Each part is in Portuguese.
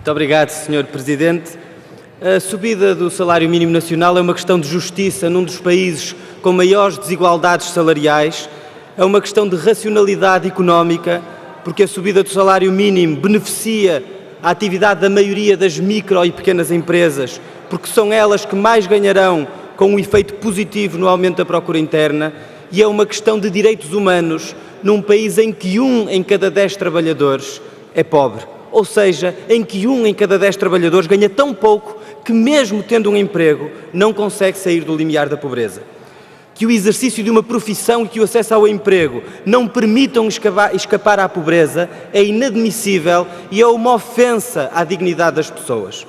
Muito obrigado, Sr. Presidente. A subida do salário mínimo nacional é uma questão de justiça num dos países com maiores desigualdades salariais, é uma questão de racionalidade económica, porque a subida do salário mínimo beneficia a atividade da maioria das micro e pequenas empresas, porque são elas que mais ganharão com um efeito positivo no aumento da procura interna, e é uma questão de direitos humanos num país em que 1 em cada 10 trabalhadores é pobre. Ou seja, em que 1 em cada 10 trabalhadores ganha tão pouco que, mesmo tendo um emprego, não consegue sair do limiar da pobreza. Que o exercício de uma profissão e que o acesso ao emprego não permitam escapar à pobreza é inadmissível e é uma ofensa à dignidade das pessoas.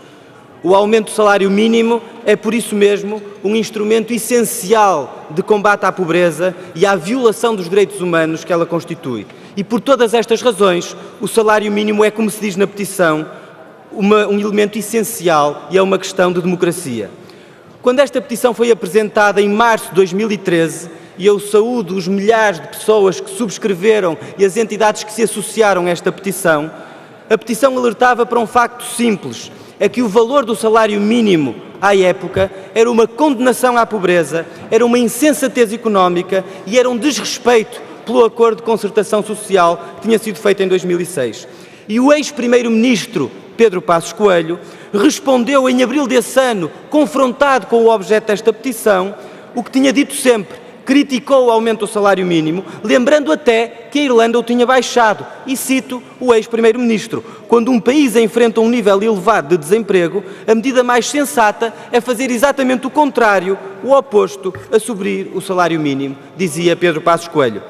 O aumento do salário mínimo é, por isso mesmo, um instrumento essencial de combate à pobreza e à violação dos direitos humanos que ela constitui. E por todas estas razões, o salário mínimo é, como se diz na petição, um elemento essencial e é uma questão de democracia. Quando esta petição foi apresentada em março de 2013, e eu saúdo os milhares de pessoas que subscreveram e as entidades que se associaram a esta petição, a petição alertava para um facto simples, é que o valor do salário mínimo, à época, era uma condenação à pobreza, era uma insensatez económica e era um desrespeito pelo acordo de concertação social que tinha sido feito em 2006. E o ex-primeiro-ministro Pedro Passos Coelho respondeu em abril desse ano, confrontado com o objeto desta petição, o que tinha dito sempre. Criticou o aumento do salário mínimo, lembrando até que a Irlanda o tinha baixado. E cito o ex-primeiro-ministro: quando um país enfrenta um nível elevado de desemprego, a medida mais sensata é fazer exatamente o contrário, o oposto, a subir o salário mínimo, dizia Pedro Passos Coelho.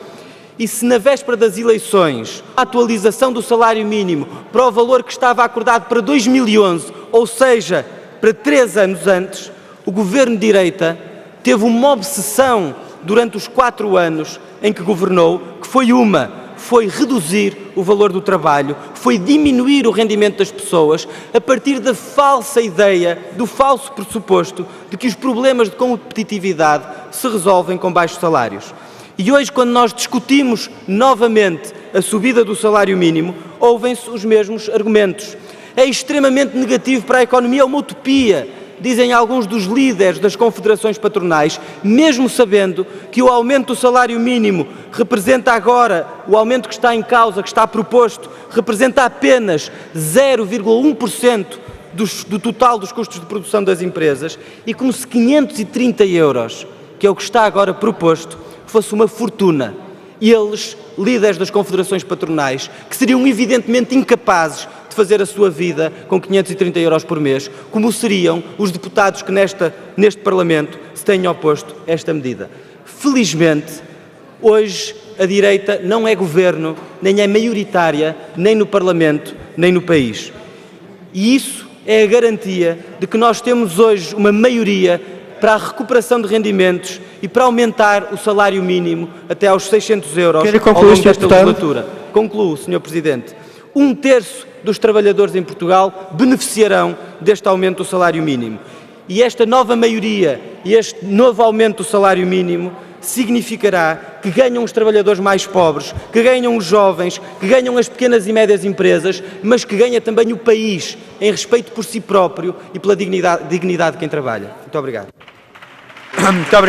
E se na véspera das eleições a atualização do salário mínimo para o valor que estava acordado para 2011, ou seja, para 3 anos antes, o governo de direita teve uma obsessão durante os 4 anos em que governou, que foi reduzir o valor do trabalho, foi diminuir o rendimento das pessoas a partir da falsa ideia, do falso pressuposto de que os problemas de competitividade se resolvem com baixos salários. E hoje, quando nós discutimos novamente a subida do salário mínimo, ouvem-se os mesmos argumentos. É extremamente negativo para a economia, é uma utopia, dizem alguns dos líderes das confederações patronais, mesmo sabendo que o aumento do salário mínimo representa agora, o aumento que está em causa, que está proposto, representa apenas 0,1% do total dos custos de produção das empresas, e como se 530 euros, que é o que está agora proposto, fosse uma fortuna. E eles, líderes das confederações patronais, que seriam evidentemente incapazes de fazer a sua vida com 530 euros por mês, como seriam os deputados que neste Parlamento se têm oposto a esta medida. Felizmente, hoje a direita não é governo, nem é maioritária, nem no Parlamento, nem no país. E isso é a garantia de que nós temos hoje uma maioria para a recuperação de rendimentos e para aumentar o salário mínimo até aos 600 euros ao longo desta legislatura. Concluo, Sr. Presidente. 1/3 dos trabalhadores em Portugal beneficiarão deste aumento do salário mínimo. E esta nova maioria e este novo aumento do salário mínimo significará que ganham os trabalhadores mais pobres, que ganham os jovens, que ganham as pequenas e médias empresas, mas que ganha também o país em respeito por si próprio e pela dignidade de quem trabalha. Muito obrigado. Muito obrigado.